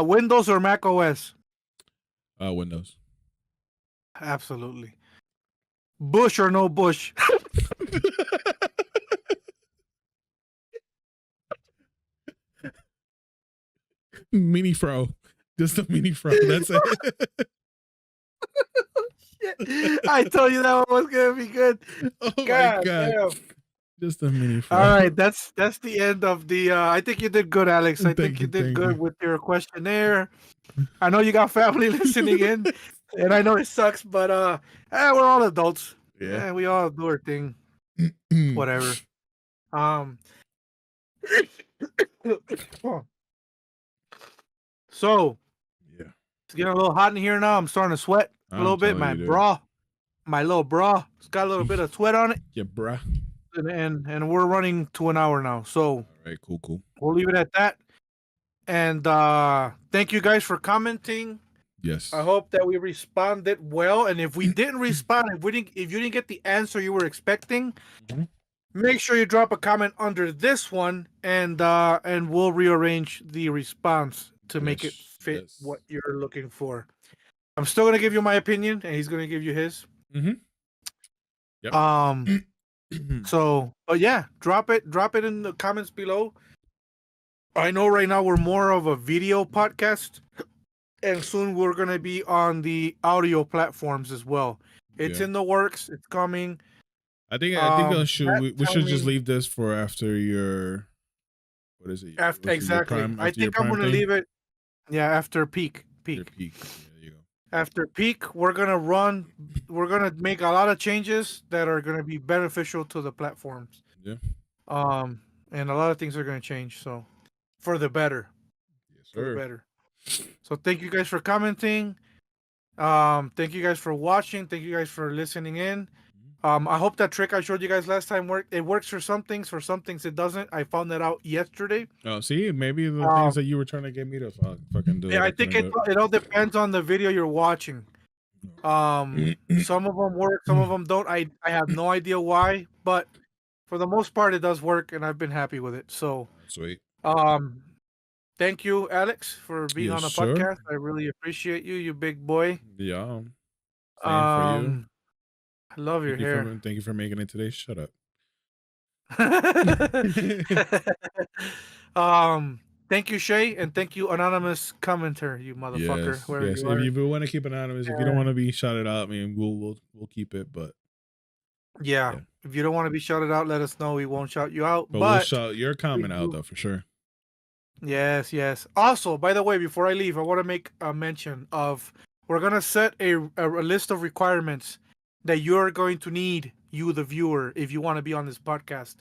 Windows or Mac OS? Windows. Absolutely. Bush or no Bush? Mini fro. Just a mini fro. That's it. I told you that one was gonna be good. Oh my God god. damn. Just a mini All fro. right, that's the end of the. I think you did good, Alex. I think Thank you you, did thank good you. with your questionnaire. I know you got family listening in, and I know it sucks, but we're all adults. Yeah. We all do our thing. Whatever. Um. So Yeah. it's getting a little hot in here now. I'm starting to sweat a I'm little bit. telling My you, dude. bra, my little bra, it's got a little bit of sweat on it, Yeah, bruh. and we're running to an hour now. So All right, cool. we'll leave it at that. And thank you guys for commenting. Yes. I hope that we responded well. And if we didn't respond, if you didn't get the answer you were expecting, Mhm. make sure you drop a comment under this one, and we'll rearrange the response to make it Yes, fit yes. what you're looking for. I'm still gonna give you my opinion, and he's gonna give you his. Mm-hmm. Yep. So, but yeah, drop it in the comments below. I know right now we're more of a video podcast, and soon we're gonna be on the audio platforms as well. It's Yeah. in the works. It's coming. I think we tell should just me leave this for after your what is it? after What's it, your exactly. prime I after your think I'm prime gonna thing? leave it. Yeah, after peak. Your peak. Yeah, there you go. After peak, we're gonna run. We're gonna make a lot of changes that are gonna be beneficial to the platforms. Yeah. And a lot of things are gonna change. So, for the better. Yes, For the sir. better. So thank you guys for commenting. Thank you guys for watching. Thank you guys for listening in. I hope that trick I showed you guys last time worked. It works for some things. For some things, it doesn't. I found that out yesterday. Oh, see, maybe the things that you were trying to get me to fucking do Yeah, it. I think it all depends on the video you're watching. Some of them work, some of them don't. I have no idea why, but for the most part, it does work, and I've been happy with it. So, Sweet. thank you, Alex, for being Yes, on the sir. podcast. I really appreciate you, you big boy. Yeah. Same for you. I love your hair. Thank you for making it today. Shut up. Thank you, Shay, and thank you, anonymous commenter, you motherfucker, Yes, whoever yes. you If are. you want to keep it anonymous, if you don't want to be shouted out, I mean, we'll keep it. But Yeah, yeah. if you don't want to be shouted out, let us know. We won't shout you out, But we'll shout your comment out do- though for sure. Yes. Also, by the way, before I leave, I want to make a mention of we're gonna set a list of requirements that you're going to need, you the viewer, if you want to be on this podcast.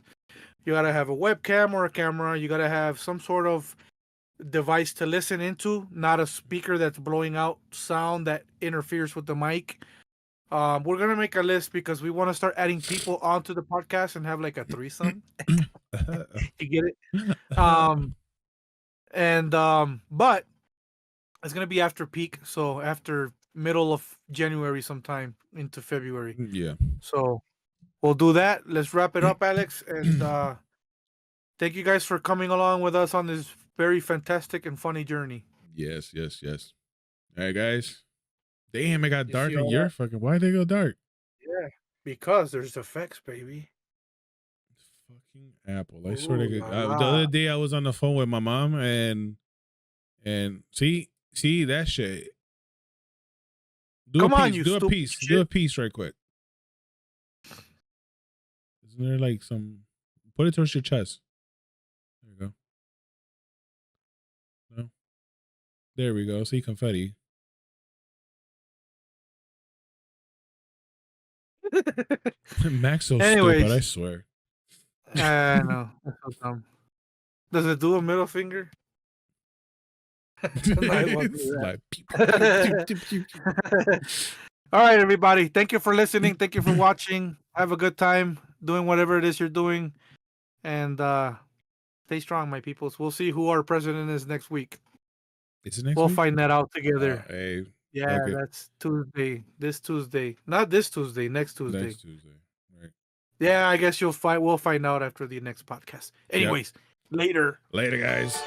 You gotta have a webcam or a camera. You gotta have some sort of device to listen into, not a speaker that's blowing out sound that interferes with the mic. We're gonna make a list because we want to start adding people onto the podcast and have like a threesome. You get it? But it's gonna be after peak, so after middle of January, sometime into February. Yeah. So we'll do that. Let's wrap it up, Alex, and thank you guys for coming along with us on this very fantastic and funny journey. Yes. All right, guys. Damn, it got You dark see in all your that? fucking. Why'd they go dark? Yeah, because there's effects, baby. Fucking Apple. I swear to Ooh God. la The la. other day I was on the phone with my mom and see that shit. Come on, you Do a stupid piece. shit. Do a piece right quick. Isn't there like some? Put it towards your chest. There you go. No. There we go. See confetti. Mac's so stupid. I swear. I know. That's so dumb. Does it do a middle finger? No, it won't do It's that. like, pew, pew, pew, pew, pew. All right, everybody. Thank you for listening. Thank you for watching. Have a good time doing whatever it is you're doing. And stay strong, my peoples. We'll see who our president is next week. Is it next We'll week? find that out together. Hey, Yeah, fuck it. that's Tuesday. This Tuesday. Not this Tuesday, next Tuesday. Next Tuesday. Right. Yeah, I guess we'll find out after the next podcast. Anyways, later. Later, guys.